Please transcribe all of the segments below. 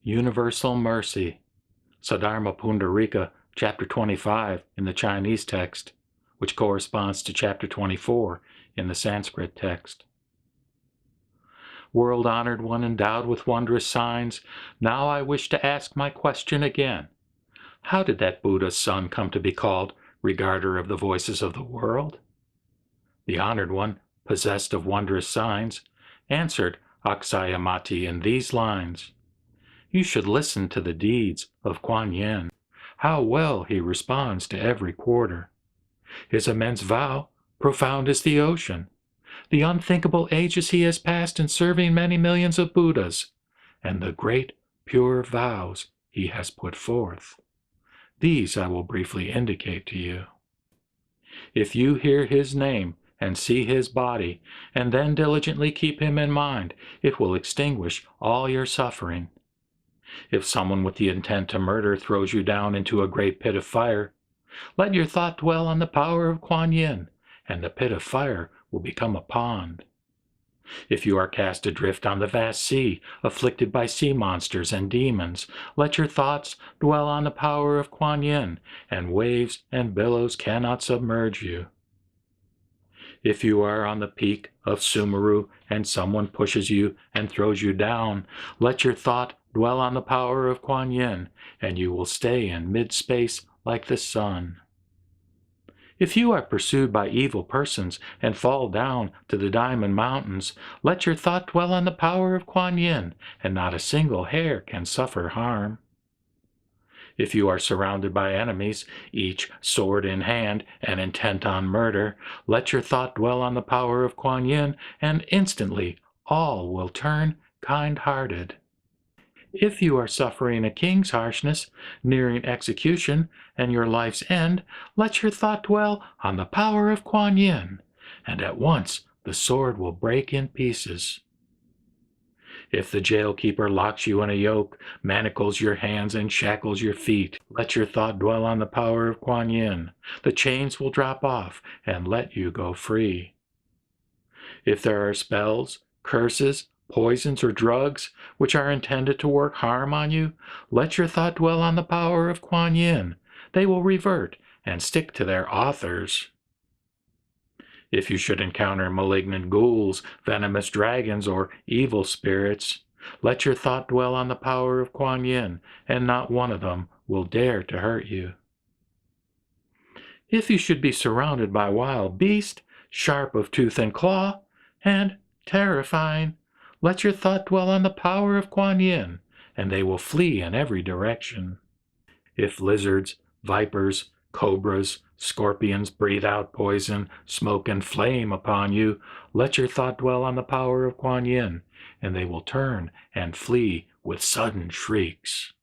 Universal Mercy, Saddharma-Pundarika, chapter 25 in the Chinese text, which corresponds to chapter 24 in the Sanskrit text. World-honored one endowed with wondrous signs, now I wish to ask my question again. How did that Buddha's son come to be called regarder of the voices of the world? The honored one, possessed of wondrous signs, answered Aksayamati in these lines. You should listen to the deeds of Kuan Yin, how well he responds to every quarter. His immense vow, profound as the ocean, the unthinkable ages he has passed in serving many millions of Buddhas, and the great, pure vows he has put forth. These I will briefly indicate to you. If you hear his name and see his body, and then diligently keep him in mind, it will extinguish all your suffering. If someone with the intent to murder throws you down into a great pit of fire, let your thought dwell on the power of Kuan Yin, and the pit of fire will become a pond. If you are cast adrift on the vast sea, afflicted by sea monsters and demons, let your thoughts dwell on the power of Kuan Yin, and waves and billows cannot submerge you. If you are on the peak of Sumeru and someone pushes you and throws you down, let your thought dwell on the power of Kuan Yin, and you will stay in mid-space like the sun. If you are pursued by evil persons and fall down to the Diamond Mountains, let your thought dwell on the power of Kuan Yin, and not a single hair can suffer harm. If you are surrounded by enemies, each sword in hand and intent on murder, let your thought dwell on the power of Kuan Yin, and instantly all will turn kind-hearted. If you are suffering a king's harshness, nearing execution, and your life's end, let your thought dwell on the power of Kuan Yin, and at once the sword will break in pieces. If the jailkeeper locks you in a yoke, manacles your hands and shackles your feet, let your thought dwell on the power of Kuan Yin. The chains will drop off and let you go free. If there are spells, curses, poisons, or drugs which are intended to work harm on you, let your thought dwell on the power of Kuan Yin. They will revert and stick to their authors. If you should encounter malignant ghouls, venomous dragons, or evil spirits, let your thought dwell on the power of Kuan Yin, and not one of them will dare to hurt you. If you should be surrounded by wild beasts, sharp of tooth and claw, and terrifying, let your thought dwell on the power of Kuan Yin, and they will flee in every direction. If lizards, vipers, cobras, scorpions breathe out poison, smoke, and flame upon you, let your thought dwell on the power of Kuan Yin, and they will turn and flee with sudden shrieks.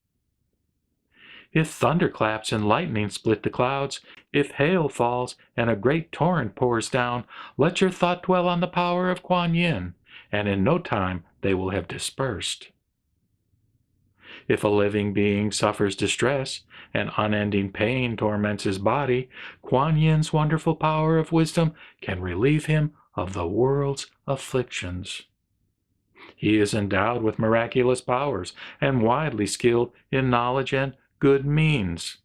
If thunderclaps and lightning split the clouds, if hail falls and a great torrent pours down, let your thought dwell on the power of Kuan Yin, and in no time they will have dispersed. If a living being suffers distress and unending pain torments his body, Kuan Yin's wonderful power of wisdom can relieve him of the world's afflictions. He is endowed with miraculous powers and widely skilled in knowledge and good means.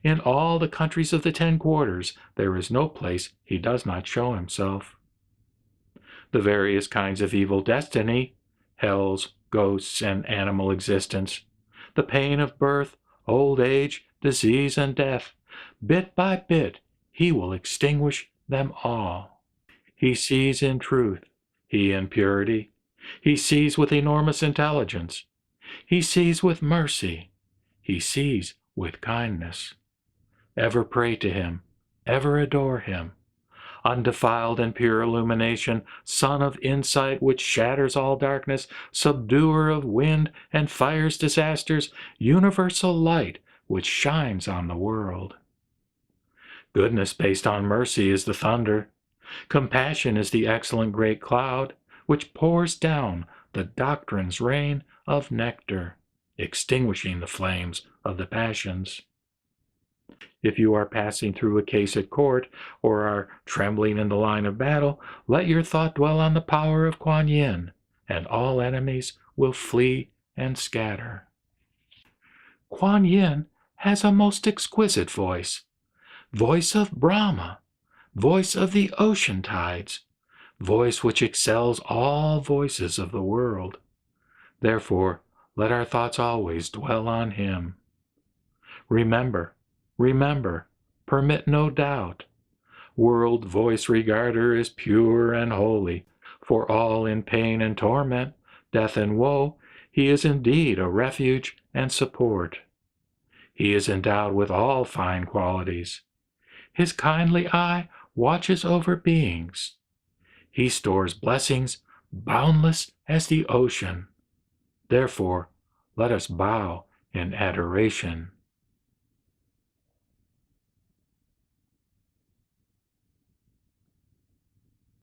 In all the countries of the 10 quarters, there is no place he does not show himself. The various kinds of evil destiny, hells, ghosts, and animal existence, the pain of birth, old age, disease, and death, bit by bit he will extinguish them all. He sees in truth, he in purity, he sees with enormous intelligence, he sees with mercy, he sees with kindness. Ever pray to him, ever adore him. Undefiled and pure illumination, sun of insight which shatters all darkness, subduer of wind and fire's disasters, universal light which shines on the world. Goodness based on mercy is the thunder. Compassion is the excellent great cloud which pours down the doctrine's rain of nectar, extinguishing the flames of the passions. If you are passing through a case at court, or are trembling in the line of battle, let your thought dwell on the power of Kuan Yin, and all enemies will flee and scatter. Kuan Yin has a most exquisite voice, voice of Brahma, voice of the ocean tides, voice which excels all voices of the world. Therefore, let our thoughts always dwell on him. Remember, remember, permit no doubt. World voice regarder is pure and holy. For all in pain and torment, death and woe, he is indeed a refuge and support. He is endowed with all fine qualities. His kindly eye watches over beings. He stores blessings boundless as the ocean. Therefore, let us bow in adoration.